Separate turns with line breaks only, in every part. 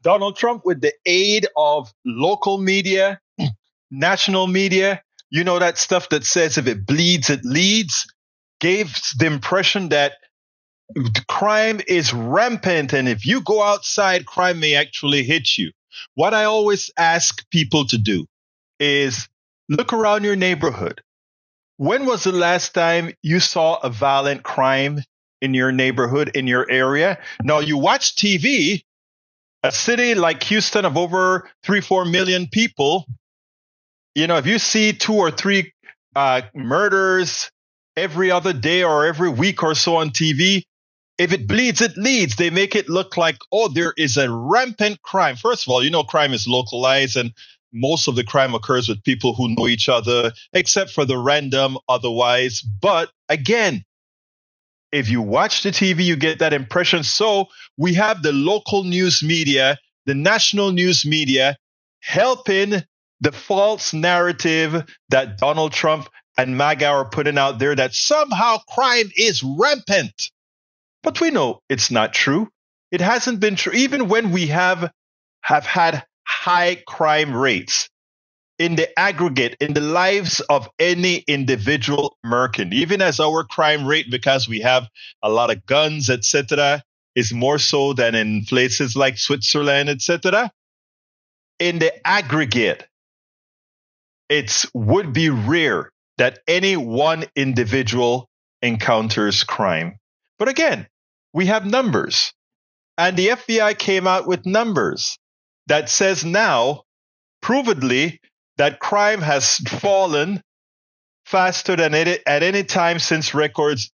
Donald Trump, with the aid of local media, national media, that stuff that says if it bleeds, it leads, gave the impression that crime is rampant. And if you go outside, crime may actually hit you. What I always ask people to do is look around your neighborhood. When was the last time you saw a violent crime in your neighborhood, in your area? Now, you watch TV, a city like Houston of over 3-4 million people, if you see 2 or 3 murders every other day or every week or so on TV, if it bleeds, it leads. They make it look like, there is a rampant crime. First of all, crime is localized, and most of the crime occurs with people who know each other, except for the random otherwise. But again, if you watch the TV, you get that impression. So we have the local news media, the national news media, helping the false narrative that Donald Trump and MAGA are putting out there that somehow crime is rampant. But we know it's not true. It hasn't been true. Even when we have had high crime rates in the aggregate, in the lives of any individual American, even as our crime rate, because we have a lot of guns, etc., is more so than in places like Switzerland, etc. In the aggregate, it would be rare that any one individual encounters crime. But again, we have numbers. And the FBI came out with numbers that says now, provedly, that crime has fallen faster than it at any time since records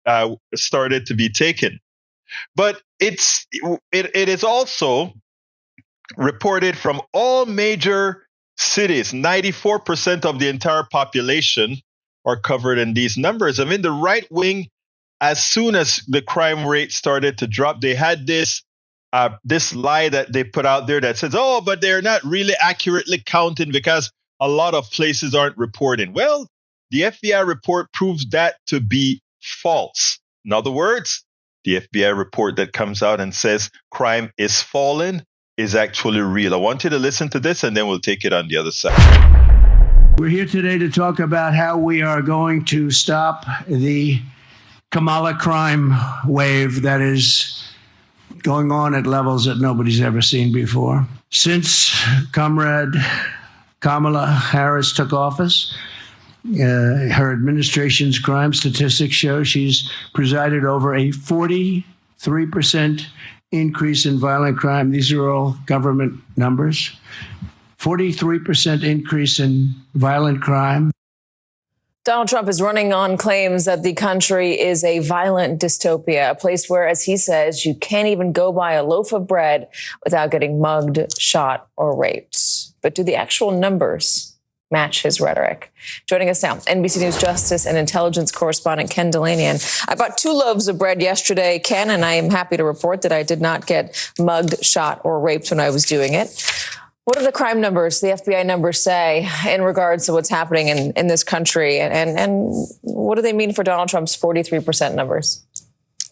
started to be taken. But it is also reported from all major cities. 94% of the entire population are covered in these numbers. I mean, the right wing, as soon as the crime rate started to drop, they had this lie that they put out there that says, but they're not really accurately counting because a lot of places aren't reporting. Well, the FBI report proves that to be false. In other words, the FBI report that comes out and says crime is falling is actually real. I want you to listen to this, and then we'll take it on the other side.
We're here today to talk about how we are going to stop the Kamala crime wave that is going on at levels that nobody's ever seen before. Since Comrade Kamala Harris took office, her administration's crime statistics show she's presided over a 43% increase in violent crime. These are all government numbers. 43% increase in violent crime.
Donald Trump is running on claims that the country is a violent dystopia, a place where, as he says, you can't even go buy a loaf of bread without getting mugged, shot, or raped. But do the actual numbers match his rhetoric? Joining us now, NBC News Justice and Intelligence correspondent Ken Delanian. I bought 2 loaves of bread yesterday, Ken, and I am happy to report that I did not get mugged, shot, or raped when I was doing it. What do the crime numbers, the FBI numbers, say in regards to what's happening in this country? And what do they mean for Donald Trump's 43% numbers?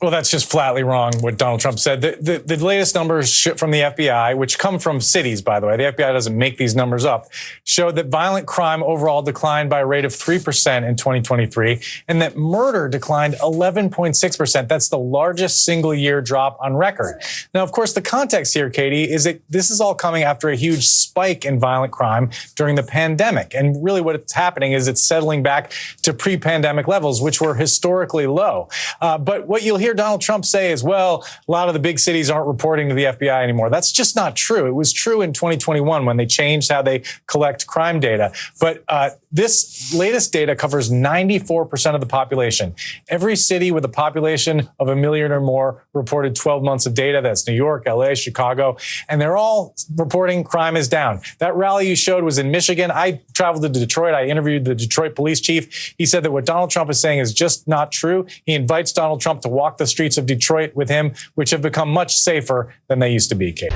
Well, that's just flatly wrong, what Donald Trump said. The latest numbers from the FBI, which come from cities, by the way, the FBI doesn't make these numbers up, showed that violent crime overall declined by a rate of 3% in 2023, and that murder declined 11.6%. That's the largest single-year drop on record. Now, of course, the context here, Katie, is that this is all coming after a huge spike in violent crime during the pandemic. And really what's happening is it's settling back to pre-pandemic levels, which were historically low. But what you'll hear Donald Trump say is, well, a lot of the big cities aren't reporting to the FBI anymore. That's just not true. It was true in 2021 when they changed how they collect crime data. But this latest data covers 94% of the population. Every city with a population of 1 million or more reported 12 months of data. That's New York, LA, Chicago. And they're all reporting crime is down. That rally you showed was in Michigan. I traveled to Detroit. I interviewed the Detroit police chief. He said that what Donald Trump is saying is just not true. He invites Donald Trump to walk the streets of Detroit with him, which have become much safer than they used to be, Kate.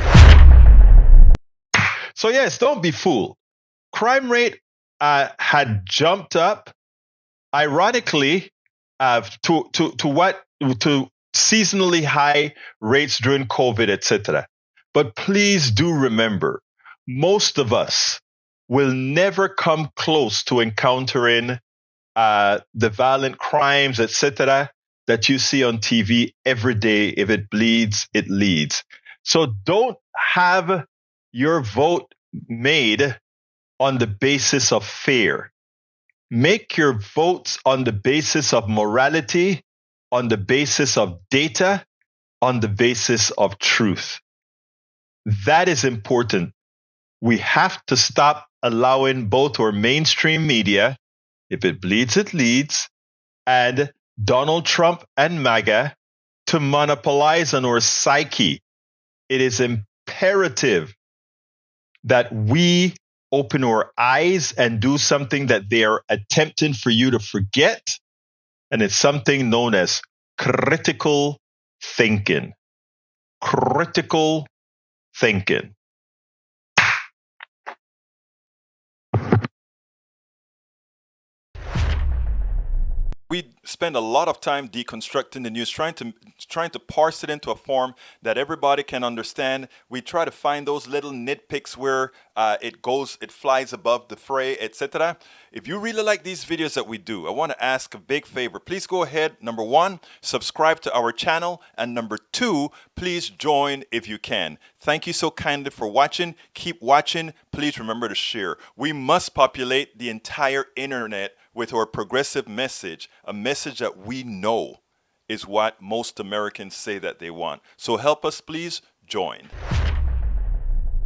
So yes, don't be fooled. Crime rate had jumped up, ironically, to seasonally high rates during COVID, etc. But please do remember, most of us will never come close to encountering the violent crimes, etc., that you see on TV every day. If it bleeds, it leads. So don't have your vote made on the basis of fear. Make your votes on the basis of morality, on the basis of data, on the basis of truth. That is important. We have to stop allowing both our mainstream media, if it bleeds, it leads, and Donald Trump and MAGA to monopolize on our psyche. It is imperative that we open our eyes and do something that they are attempting for you to forget. And it's something known as critical thinking. Critical thinking.
We spend a lot of time deconstructing the news, trying to parse it into a form that everybody can understand. We try to find those little nitpicks where it flies above the fray, etc. If you really like these videos that we do, I want to ask a big favor. Please go ahead. Number one, subscribe to our channel, and number two, please join if you can. Thank you so kindly for watching. Keep watching. Please remember to share. We must populate the entire internet with our progressive message, a message that we know is what most Americans say that they want. So help us, please join.